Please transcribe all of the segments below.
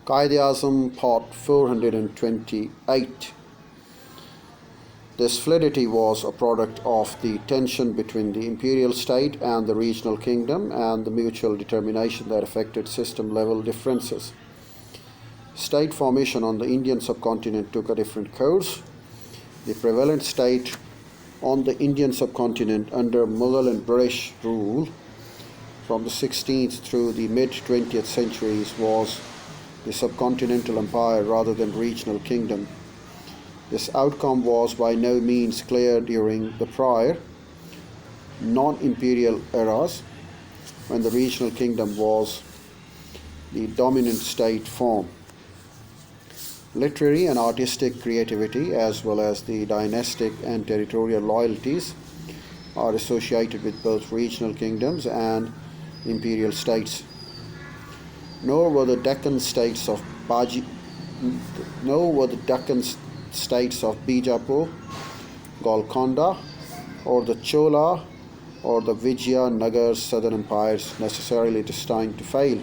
Quaid Azam, Part 428. This fluidity was a product of the tension between the imperial state and the regional kingdom and the mutual determination that affected system-level differences. State formation on the Indian subcontinent took a different course. The prevalent state on the Indian subcontinent under Mughal and British rule from the 16th through the mid-20th centuries was the subcontinental empire rather than regional kingdom. This outcome was by no means clear during the prior non-imperial eras when the regional kingdom was the dominant state form. Literary and artistic creativity as well as the dynastic and territorial loyalties are associated with both regional kingdoms and imperial states. Nor were the Deccan states of Bijapur, Golconda, or the Chola or the Vijayanagar southern empires necessarily destined to fail.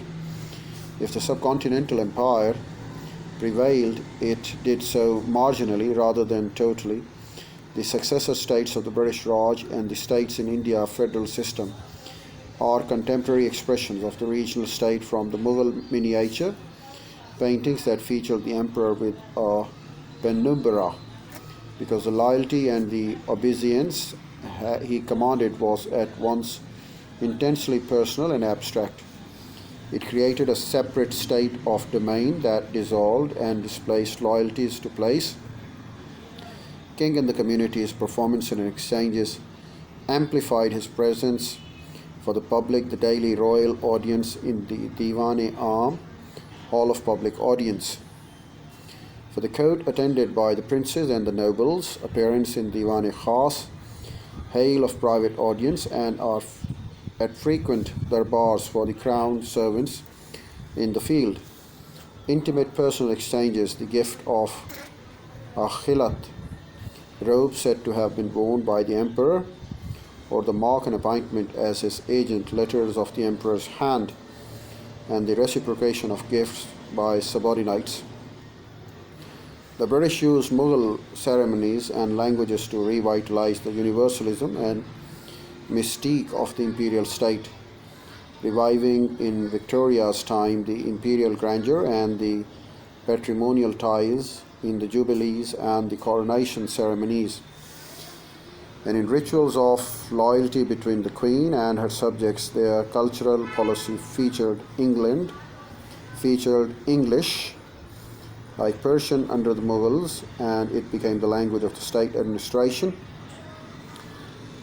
If the subcontinental empire prevailed, it did so marginally rather than totally. The successor states of the British Raj and the states in India federal system are contemporary expressions of the regional state from the Mughal miniature paintings that featured the emperor with a penumbra, because the loyalty and the obeisance he commanded was at once intensely personal and abstract. It created a separate state of domain that dissolved and displaced loyalties to place. King and the community's performance and exchanges amplified his presence for the public, the daily royal audience in the Diwan-e-Aam, Hall of Public Audience. For the court attended by the princes and the nobles, appearance in Diwan-e-Khas, hail of private audience, and at frequent darbars for the crown servants in the field. Intimate personal exchanges, the gift of a khilat, robe said to have been worn by the emperor, or the mark and appointment as his agent, letters of the emperor's hand, and the reciprocation of gifts by subordinates. The British used Mughal ceremonies and languages to revitalize the universalism and mystique of the imperial state, reviving in Victoria's time the imperial grandeur and the patrimonial ties in the jubilees and the coronation ceremonies. And in rituals of loyalty between the Queen and her subjects, their cultural policy featured English, like Persian under the Mughals, and it became the language of the state administration,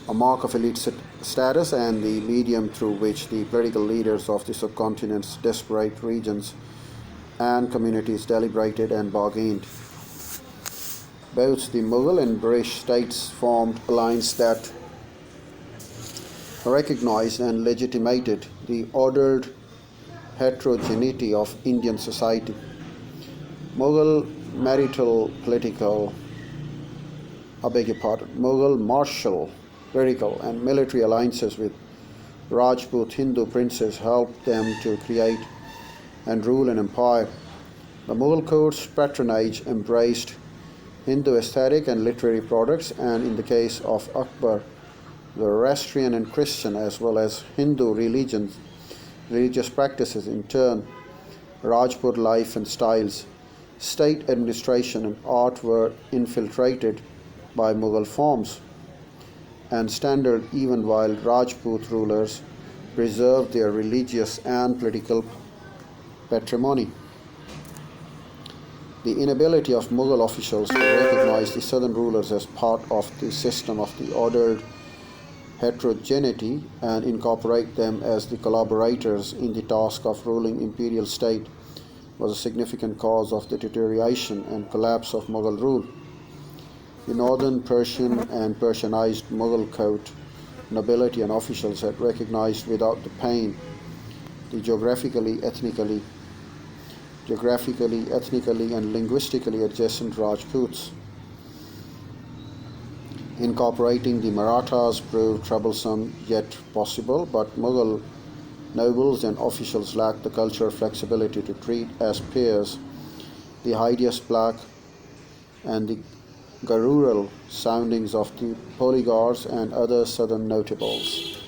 a mark of elite status and the medium through which the political leaders of the subcontinent's disparate regions and communities deliberated and bargained. Both the Mughal and British states formed alliances that recognized and legitimated the ordered heterogeneity of Indian society. Mughal martial, political, and military alliances with Rajput Hindu princes helped them to create and rule an empire. The Mughal court's patronage embraced Hindu aesthetic and literary products, and in the case of Akbar, the Zoroastrian and Christian, as well as Hindu religious practices. In turn, Rajput life and styles, state administration, and art were infiltrated by Mughal forms and standard, even while Rajput rulers preserved their religious and political patrimony. The inability of Mughal officials to recognize the southern rulers as part of the system of the ordered heterogeneity and incorporate them as the collaborators in the task of ruling imperial state was a significant cause of the deterioration and collapse of Mughal rule. The northern Persian and Persianized Mughal court, nobility and officials had recognized without the pain the geographically, ethnically, and linguistically adjacent Rajputs. Incorporating the Marathas proved troublesome yet possible, but Mughal Nobles and officials lacked the cultural flexibility to treat as peers the hideous black and the garrulal soundings of the polygars and other southern notables.